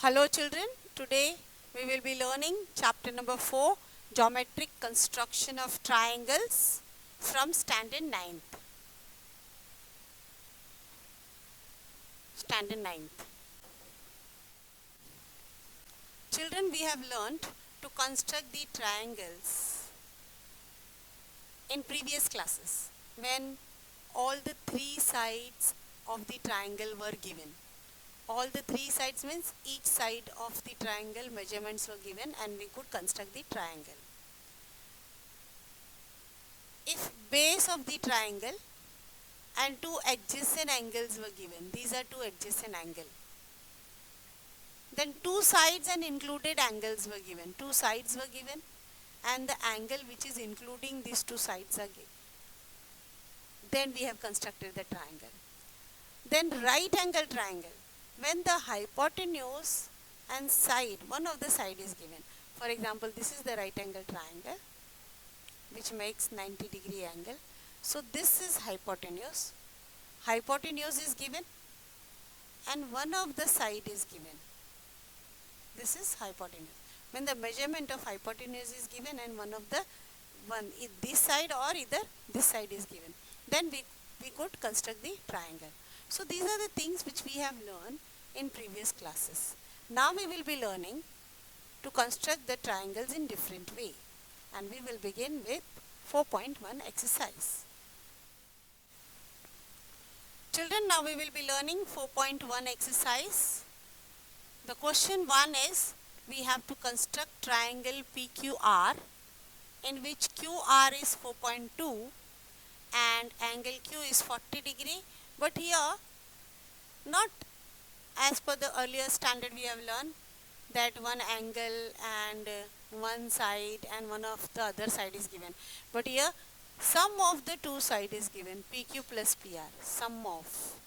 Hello children, today we will be learning chapter number 4, Geometric Construction of Triangles from Standard 9th. Standard 9th. Children, we have learned to construct the triangles in previous classes when all the three sides of the triangle were given. All the three sides means each side of the triangle measurements were given and we could construct the triangle. If base of the triangle and two adjacent angles were given, these are two adjacent angles. Then two sides and included angles were given. Two sides were given and the angle which is including these two sides are given. Then we have constructed the triangle. Then right angle triangle. When the hypotenuse and side, one of the side is given. For example, this is the right angle triangle which makes 90-degree angle. So this is hypotenuse. Hypotenuse is given and one of the side is given. This is hypotenuse. When the measurement of hypotenuse is given and this side or either this side is given, then we could construct the triangle. So these are the things which we have learned in previous classes. Now we will be learning to construct the triangles in different way. And we will begin with 4.1 exercise. Children, now we will be learning 4.1 exercise. The question 1 is, we have to construct triangle PQR in which QR is 4.2 and angle Q is 40 degree. But here, not as per the earlier standard we have learned that one angle and one side and one of the other side is given. But here, sum of the two side is given, PQ plus PR, sum of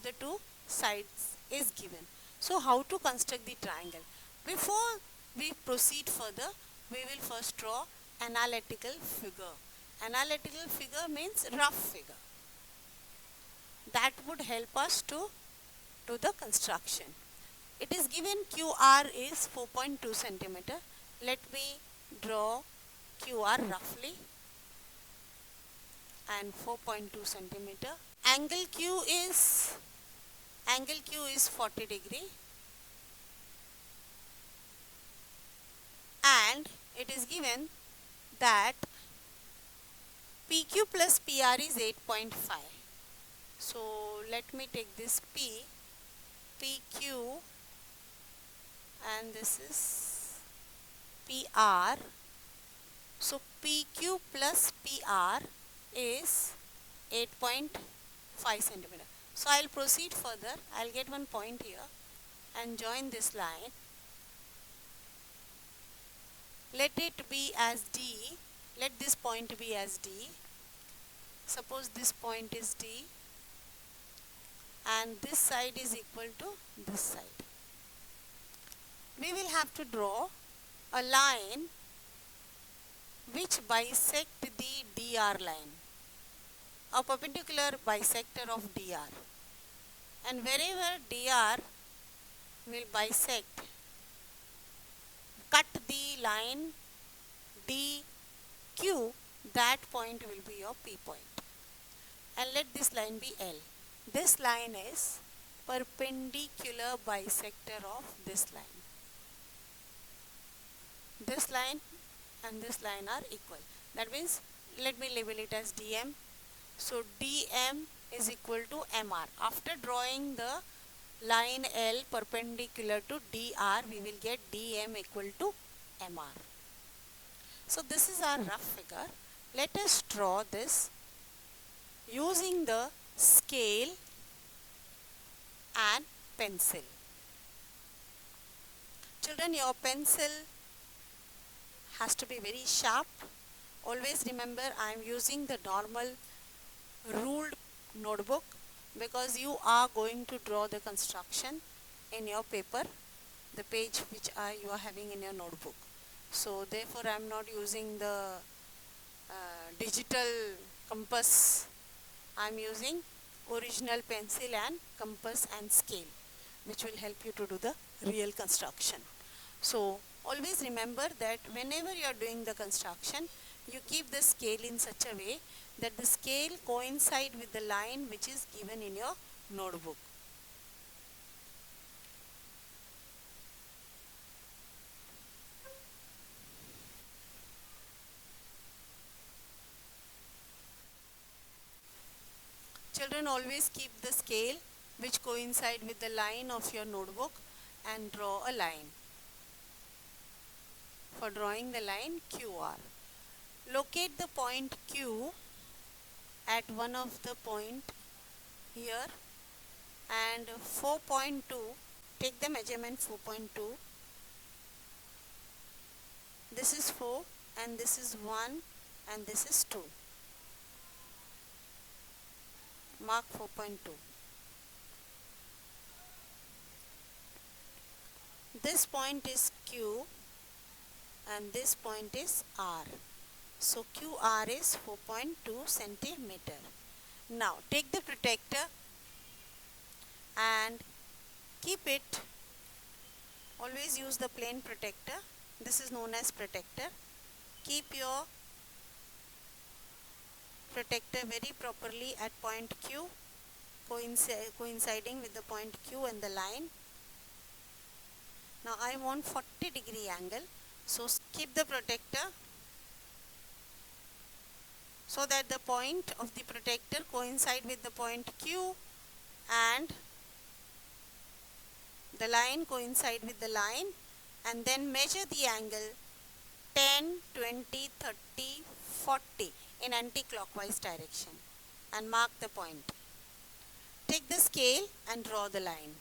the two sides is given. So how to construct the triangle? Before we proceed further, we will first draw analytical figure. Analytical figure means rough figure. That would help us to do the construction. It is given QR is 4.2 centimeter. Let me draw QR roughly and 4.2 centimeter. Angle Q is 40 degree and it is given that PQ plus PR is 8.5. So let me take this PQ and this is PR. So PQ plus PR is 8.5 centimeter. So I'll proceed further. I'll get one point here and join this line. Let it be as D. Let this point be as D. Suppose this point is D and this side is equal to this side. We will have to draw a line which bisect the DR line, a perpendicular bisector of DR. And wherever DR will bisect, cut the line DQ, that point will be your P point. And let this line be L. This line is perpendicular bisector of this line. This line and this line are equal. That means, let me label it as DM. So DM is equal to MR. After drawing the line L perpendicular to DR, we will get DM equal to MR. So this is our rough figure. Let us draw this using the scale and pencil. Children, your pencil has to be very sharp. Always remember, I am using the normal ruled notebook because you are going to draw the construction in your paper, the page which you are having in your notebook. So therefore I am not using the digital compass. I am using original pencil and compass and scale. which will help you to do the real construction. So always remember that whenever you are doing the construction, you keep the scale in such a way that the scale coincide with the line which is given in your notebook. Children, always keep the scale which coincide with the line of your notebook and draw a line. For drawing the line QR, locate the point Q at one of the point here and 4.2, take the measurement 4.2. This is 4 and this is 1 and this is 2. Mark 4.2. This point is Q and this point is R. So QR is 4.2 centimeter. Now take the protector and keep it. Always use the plain protector. This is known as protector. Keep your protector very properly at point Q, coinciding with the point Q and the line. Now I want 40-degree angle, so keep the protector so that the point of the protector coincide with the point Q and the line coincide with the line, and then measure the angle 10, 20, 30, 40 in anti-clockwise direction and mark the point. Take the scale and draw the line.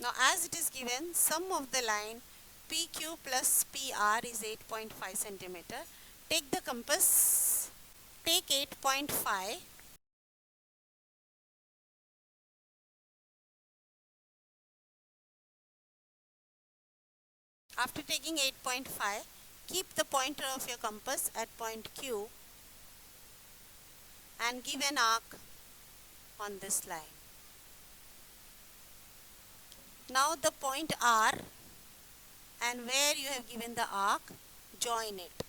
Now as it is given, sum of the line PQ plus PR is 8.5 centimeter. Take the compass, take 8.5. After taking 8.5, keep the pointer of your compass at point Q and give an arc on this line. Now the point R, and where you have given the arc, join it.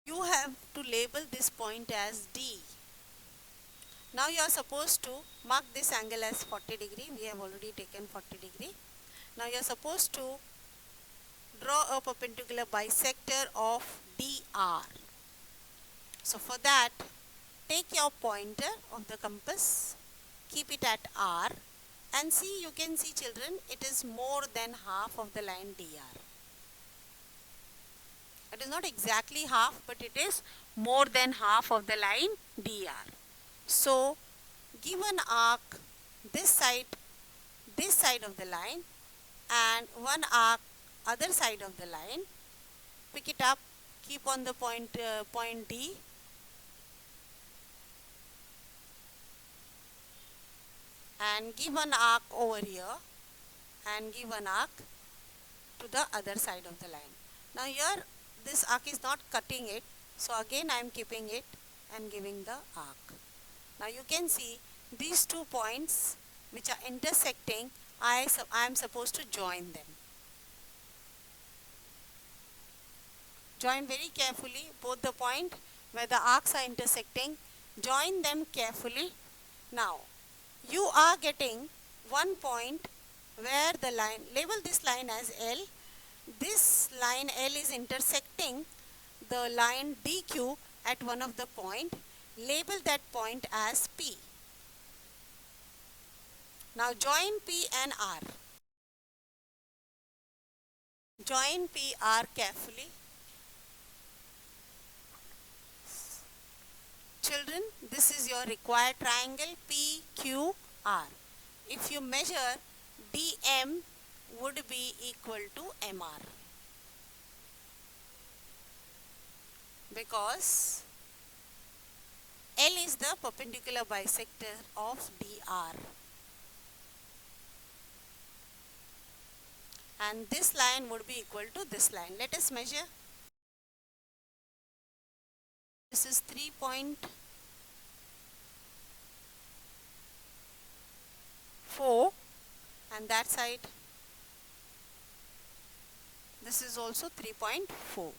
You have to label this point as D. Now you are supposed to mark this angle as 40 degree. We have already taken 40 degree. Now you are supposed to draw a perpendicular bisector of DR. So for that, take your pointer of the compass, keep it at R, and see, you can see children, it is more than half of the line DR. It is not exactly half, but it is more than half of the line DR. So give an arc this side of the line, and one arc other side of the line. Pick it up, keep on the point D, and give an arc over here and give an arc to the other side of the line. Now here this arc is not cutting it, so again I am keeping it and giving the arc. Now you can see these 2 points which are intersecting, I am supposed to join them. Join very carefully both the point where the arcs are intersecting. Join them carefully. Now you are getting one point where the line, label this line as L. This line L is intersecting the line DQ at one of the point. Label that point as P. Now join P and R. Join PR carefully. Children, this is your required triangle PQR. If you measure, DM would be equal to MR, because L is the perpendicular bisector of DR. And this line would be equal to this line. Let us measure. This is 3.4 and that side this is also 3.4.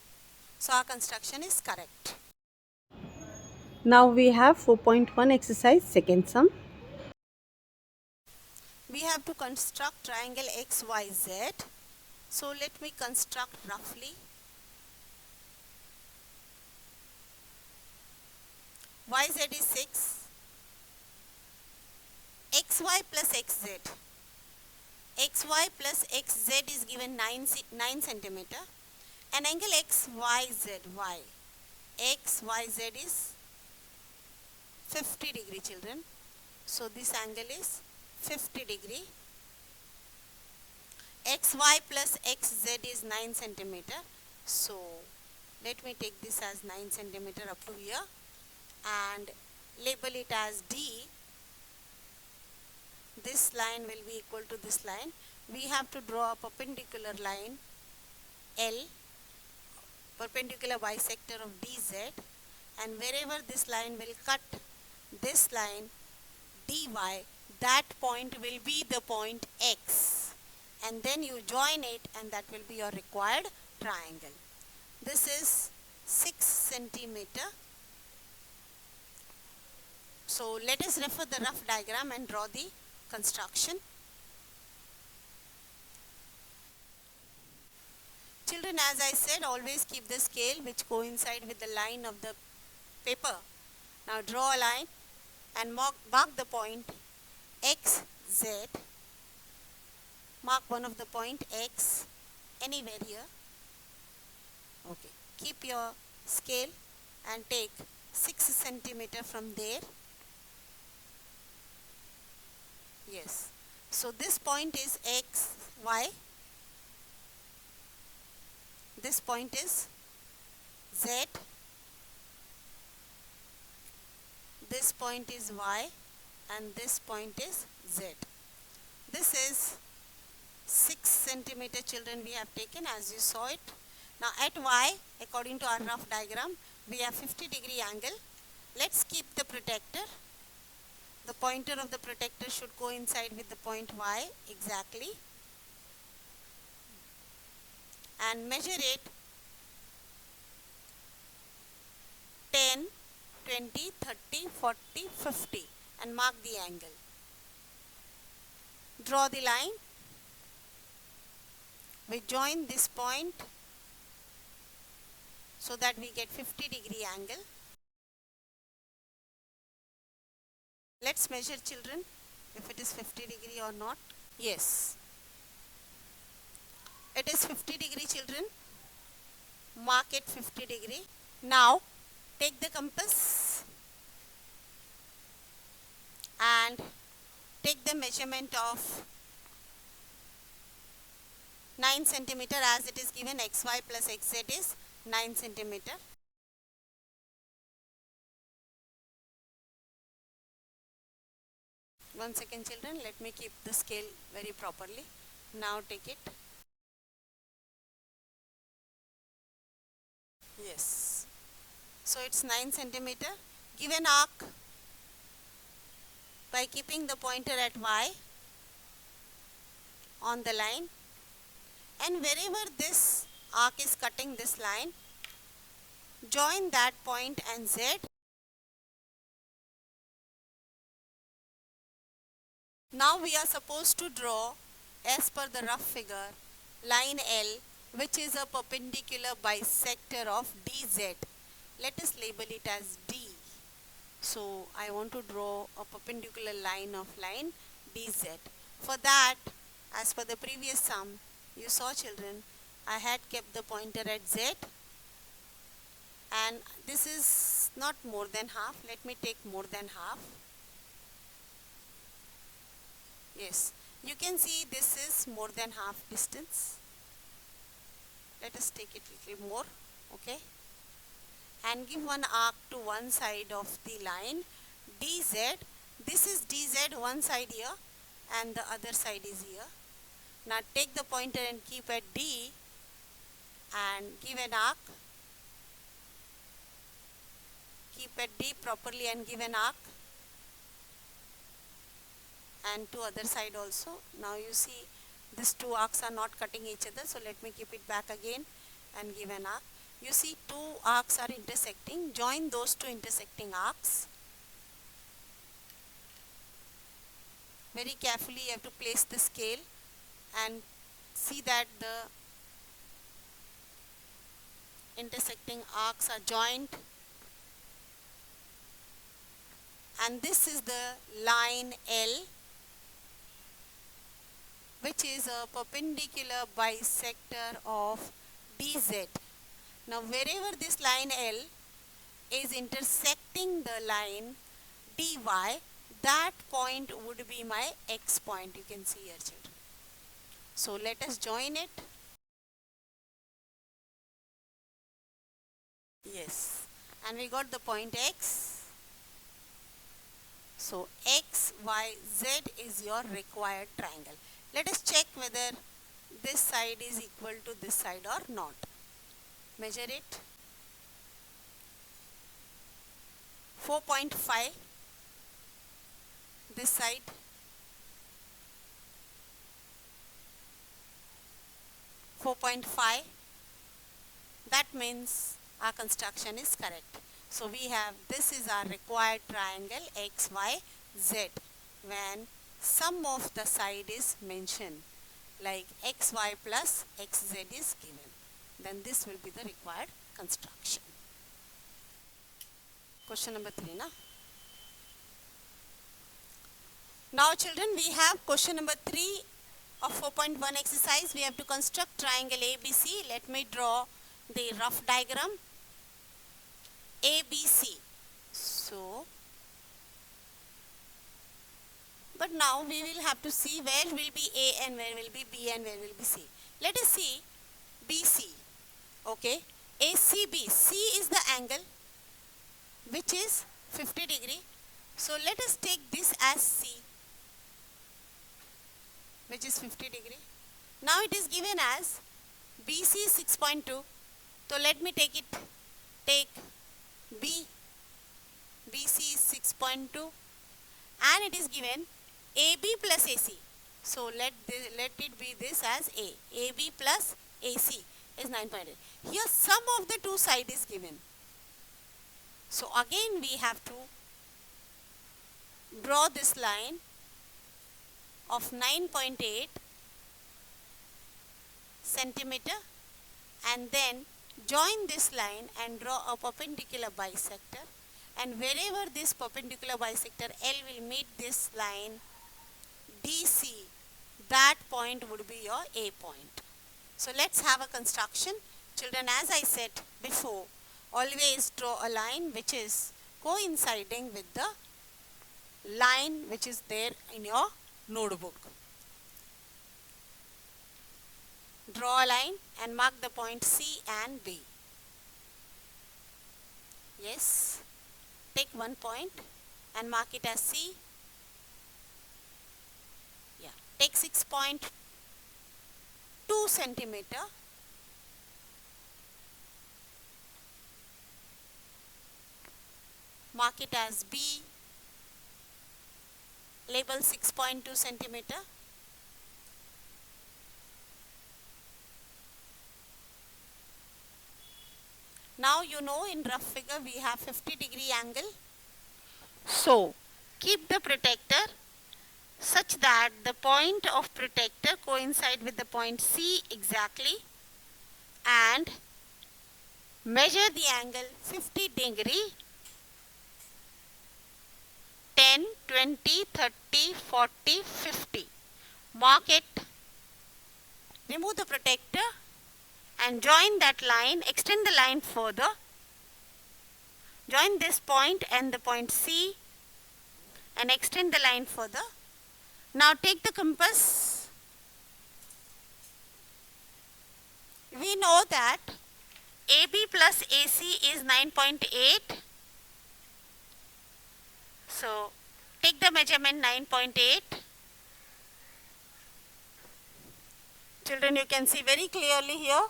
So our construction is correct. Now we have 4.1 exercise, second sum. We have to construct triangle XYZ. So let me construct roughly. YZ is 6. XY plus XZ. XY plus XZ is given 9 centimeter. And angle XYZ, XYZ is 50 degree, children. So this angle is 50 degree. XY plus XZ is 9 centimeter. So let me take this as 9 centimeter up to here and label it as D. This line will be equal to this line. We have to draw a perpendicular line L, perpendicular bisector of DZ, and wherever this line will cut this line DY, that point will be the point X, and then you join it and that will be your required triangle. This is 6 centimeter. So let us refer the rough diagram and draw the construction. Children, as I said, always keep the scale which coincide with the line of the paper. Now draw a line and mark the point XZ. Mark one of the point X anywhere here. Okay. Keep your scale and take 6 centimeter from there. Yes. So this point is X, Y. This point is Z. This point is Y and this point is Z. This is 6 centimeter, children, we have taken as you saw it. Now at Y, according to our rough diagram, we have 50 degree angle. Let's keep the protector. The pointer of the protector should coincide with the point Y exactly. And measure it 10, 20, 30, 40, 50 and mark the angle. Draw the line. We join this point so that we get 50 degree angle. Let's measure, children, if it is 50 degree or not. Yes. It is 50 degree, children. Mark it 50 degree. Now take the compass and take the measurement of 9 centimeter as it is given. XY plus XZ is 9 centimeter. One second, children, let me keep the scale very properly. Now take it. Yes. So it's 9 centimeter. Give an arc by keeping the pointer at Y on the line, and wherever this arc is cutting this line, join that point and Z. Now we are supposed to draw, as per the rough figure, line L, which is a perpendicular bisector of DZ. Let us label it as D. So I want to draw a perpendicular line of line DZ. For that, as per the previous sum, you saw, children, I had kept the pointer at Z, and this is not more than half. Let me take more than half. Yes, you can see this is more than half distance. Let us take it a little more, okay? And give one arc to one side of the line DZ. This is DZ, one side here and the other side is here. Now take the pointer and keep at D and give an arc. keep it deep properly and give an arc, and to other side also. Now you see these two arcs are not cutting each other, so let me keep it back again and give an arc. You see two arcs are intersecting. Join those two intersecting arcs. Very carefully you have to place the scale and see that the intersecting arcs are joined, and this is the line L, which is a perpendicular bisector of DZ. Now wherever this line L is intersecting the line DY, that point would be my X point. You can see here, children. So let us join it. Yes, and we got the point X. So X, Y, Z is your required triangle. Let us check whether this side is equal to this side or not. Measure it. 4.5 this side. 4.5. That means our construction is correct. So we have, this is our required triangle XYZ when sum of the side is mentioned, like XY plus XZ is given. Then this will be the required construction. Question number 3, na? Now children, we have question number 3 of 4.1 exercise. We have to construct triangle ABC. Let me draw the rough diagram. ABC. So, but now we will have to see where will be A and where will be B and where will be C. Let us see BC. Okay. ACB. C is the angle which is 50 degree. So let us take this as C, which is 50 degree. Now it is given as BC is 6.2. So let me take B. BC is 6.2 and it is given AB plus AC. So let it be this as A. AB plus AC is 9.8. Here sum of the two sides is given. So again we have to draw this line of 9.8 centimeter and then join this line and draw a perpendicular bisector, and wherever this perpendicular bisector L will meet this line DC, that point would be your A point. So let's have a construction. Children, as I said before, always draw a line which is coinciding with the line which is there in your notebook. Draw a line and mark the point C and B. Yes. Take one point and mark it as C. Yeah. Take 6.2 centimeter. Mark it as B. Label 6.2 centimeter. Now you know in rough figure we have 50 degree angle. So keep the protector such that the point of protector coincide with the point C exactly, and measure the angle 50 degree, 10, 20, 30, 40, 50. Mark it, remove the protector and join that line, extend the line further, join this point and the point C and extend the line further. Now take the compass. We know that AB plus AC is 9.8. So take the measurement 9.8. Children, you can see very clearly here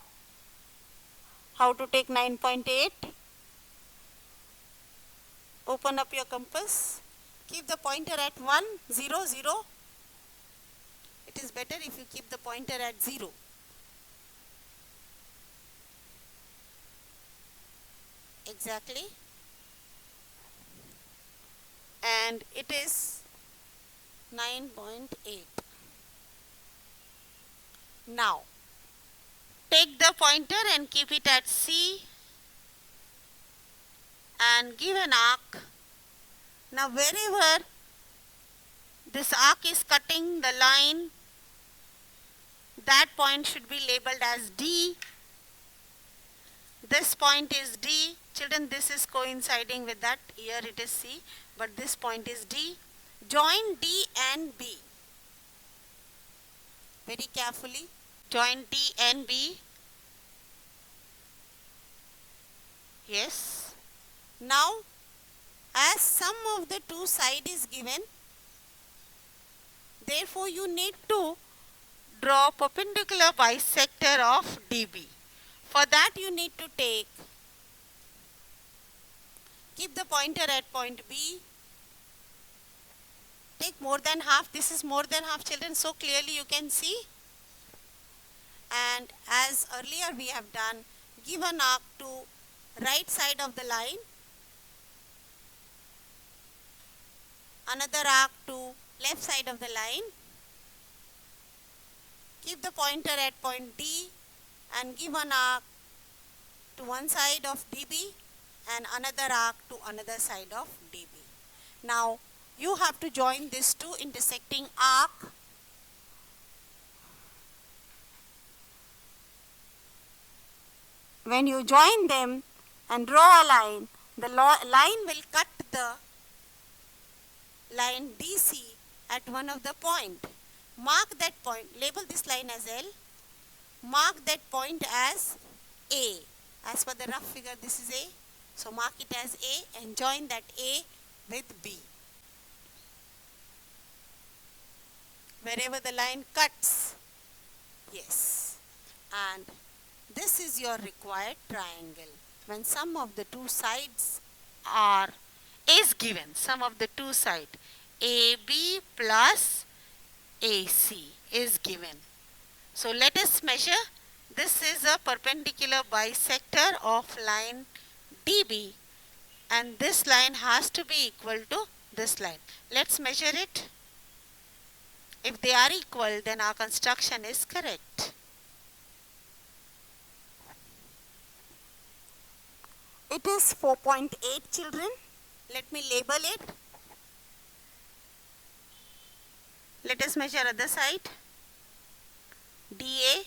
how to take 9.8. open up your compass. Keep the pointer at 1, 0, 0. It is better if you keep the pointer at 0. Exactly. And it is 9.8. Now, take the pointer and keep it at C and give an arc. Now, wherever this arc is cutting the line, that point should be labeled as D. This point is D. Children, this is coinciding with that. Here it is C, but this point is D. Join D and B. Very carefully. Join D and B. Yes. Now, as sum of the two sides is given, therefore you need to draw perpendicular bisector of DB. For that you need to keep the pointer at point B. Take more than half. This is more than half, children, so clearly you can see. And as earlier we have done, give an arc to right side of the line, another arc to left side of the line. Keep the pointer at point D and give an arc to one side of DB and another arc to another side of DB. Now you have to join these two intersecting arc. When you join them and draw a line, the line will cut the line DC at one of the point. Mark that point, label this line as L, mark that point as A. As per the rough figure, this is A. So mark it as A and join that A with B. Wherever the line cuts, yes. And this is your required triangle. When sum of the two sides is given, sum of the two sides, AB plus AC is given. So let us measure. This is a perpendicular bisector of line DB, and this line has to be equal to this line. Let's measure it. If they are equal, then our construction is correct. It is 4.8, children. Let me label it. Let us measure other side. DA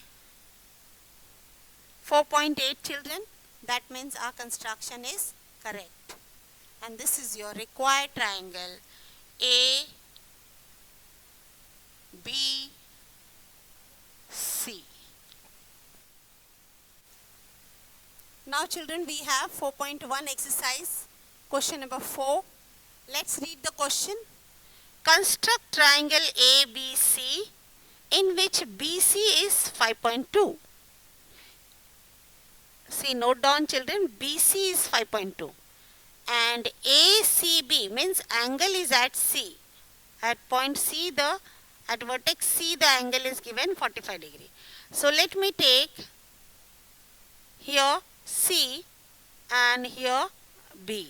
4.8, children. That means our construction is correct. And this is your required triangle A, B, C. Now children, we have 4.1 exercise, question number 4. Let's read the question. Construct triangle ABC in which BC is 5.2. See, note down children, BC is 5.2 and ACB means angle is at C. At point C, at vertex C, the angle is given 45 degree. So let me take here C and here B.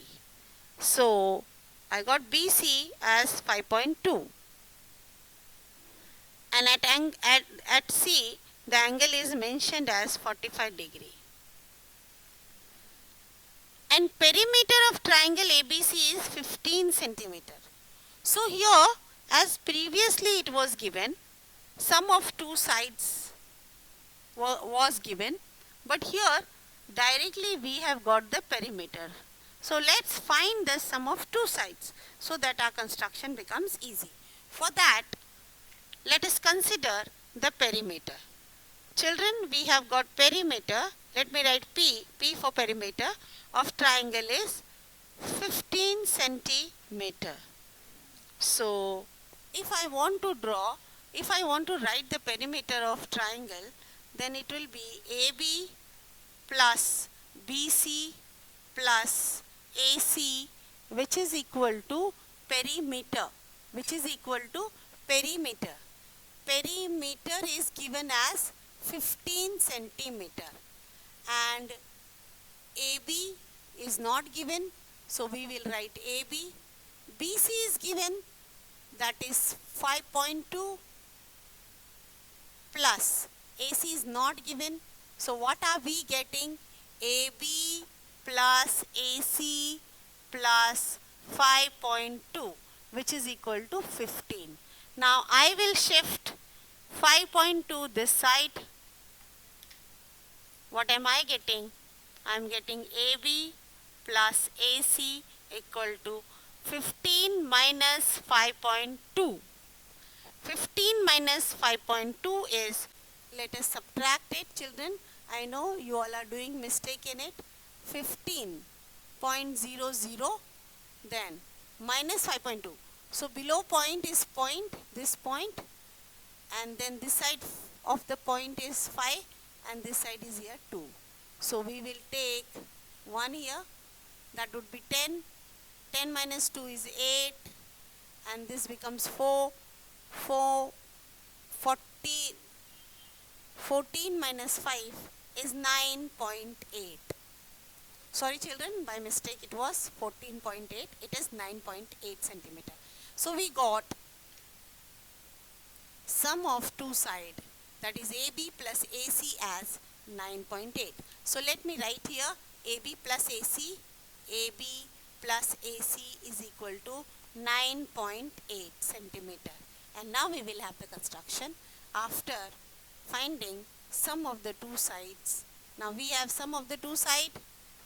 So I got BC as 5.2 and at C the angle is mentioned as 45 degree. And perimeter of triangle ABC is 15 centimeter. So here, as previously it was given, sum of two sides was given, but here directly we have got the perimeter. So let's find the sum of two sides so that our construction becomes easy. For that, let us consider the perimeter. Children, we have got perimeter. Let me write P. P for perimeter of triangle is 15 centimeter. So if I want to write the perimeter of triangle, then it will be AB plus BC plus AC which is equal to perimeter, which is equal to perimeter. Perimeter is given as 15 centimeter and AB is not given, so we will write AB. BC is given, that is 5.2 plus AC is not given, so what are we getting? AB plus AC plus 5.2, which is equal to 15. Now I will shift 5.2 this side. What am I getting? I am getting AB plus AC equal to 15 minus 5.2. 15 minus 5.2 is, let us subtract it, children. I know you all are doing mistake in it. 15.00, then minus 5.2. So below point is point, this point, and then this side of the point is 5 and this side is here 2. So we will take 1 here, that would be 10. 10 minus 2 is 8 and this becomes 4. 14 minus 5 is 9.8. Sorry children, by mistake it was 14.8, it is 9.8 centimeter. So we got sum of two side, that is AB plus AC as 9.8. So let me write here AB plus AC. AB plus AC is equal to 9.8 centimeter. And now we will have the construction after finding sum of the two sides. Now we have sum of the two sides,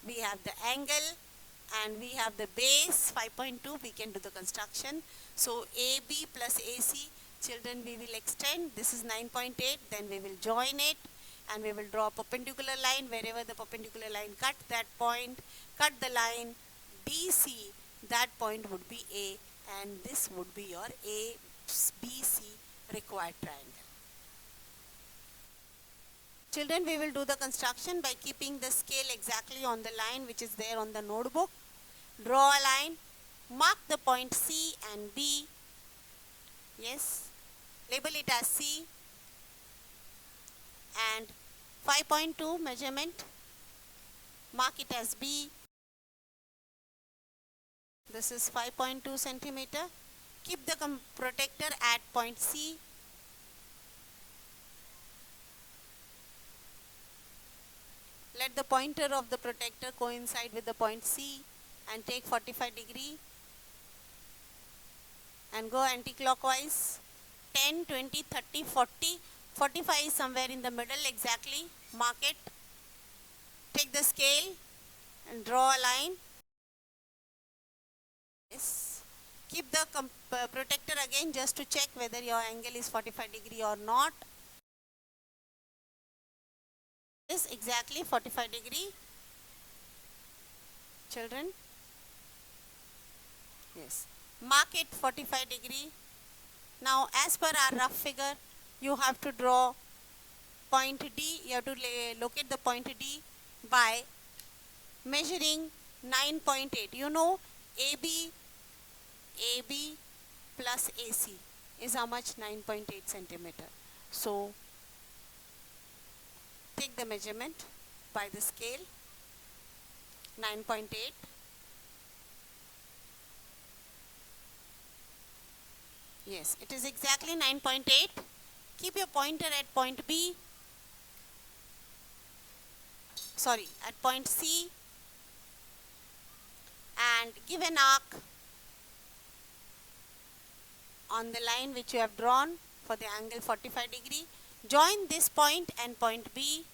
we have the angle and we have the base 5.2, we can do the construction. So AB plus AC, children, we will extend, this is 9.8, then we will join it and we will draw a perpendicular line. Wherever the perpendicular line cut that point, cut the line DC, that point would be A and this would be your ABC required triangle. Children, we will do the construction by keeping the scale exactly on the line which is there on the notebook. Draw a line, mark the point C and B. Yes, label it as C and 5.2 measurement, mark it as B. This is 5.2 centimeter. Keep the protector at point C. Let the pointer of the protector coincide with the point C and take 45 degree and go anti-clockwise. 10, 20, 30, 40. 45 is somewhere in the middle exactly. Mark it. Take the scale and draw a line. Yes. Keep the protector again just to check whether your angle is 45 degree or not. Is exactly 45 degree. Children. Yes. Mark it 45 degree. Now as per our rough figure, you have to draw point D. You have to locate the point D by measuring 9.8. You know AB plus AC is how much? 9.8 centimeter. So take the measurement by the scale, 9.8. Yes, it is exactly 9.8. Keep your pointer at point B, sorry, at point C and give an arc on the line which you have drawn for the angle 45 degree. Join this point and point B.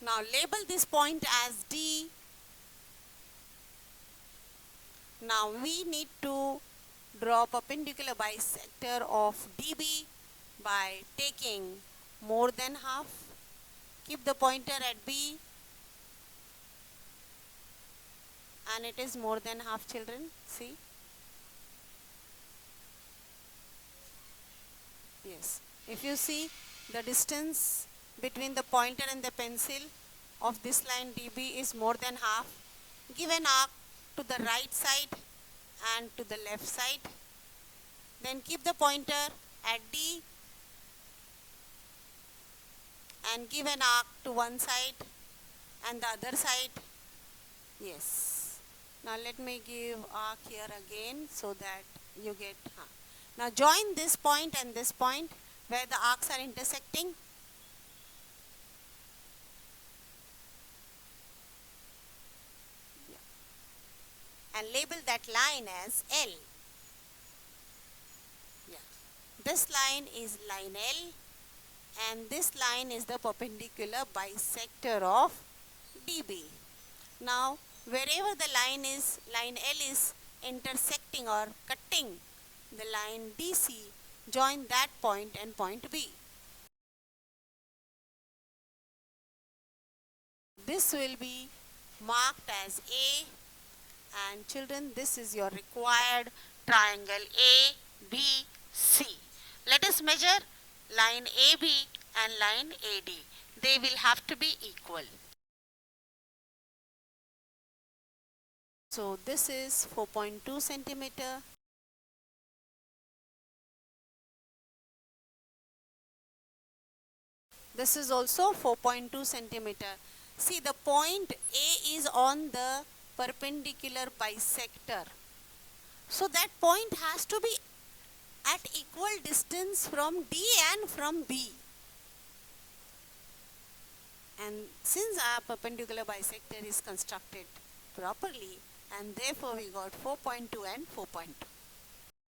Now label this point as D. Now we need to draw perpendicular bisector of DB by taking more than half. Keep the pointer at B and it is more than half, children. See, Yes. If you see the distance between the pointer and the pencil of this line DB is more than half, give an arc to the right side and to the left side. Then keep the pointer at D and give an arc to one side and the other side. Yes. Now let me give arc here again so that you get. Now join this point and this point where the arcs are intersecting. And label that line as L. Yeah. This line is line L and this line is the perpendicular bisector of DB. Now wherever the line L is intersecting or cutting the line DC, join that point and point B. This will be marked as A, and children, this is your required triangle ABC. Let us measure line AB and line AD. They will have to be equal. So this is 4.2 centimeter. This is also 4.2 centimeter. See, the point A is on the perpendicular bisector. So that point has to be at equal distance from D and from B. And since our perpendicular bisector is constructed properly, and therefore we got 4.2 and 4.2.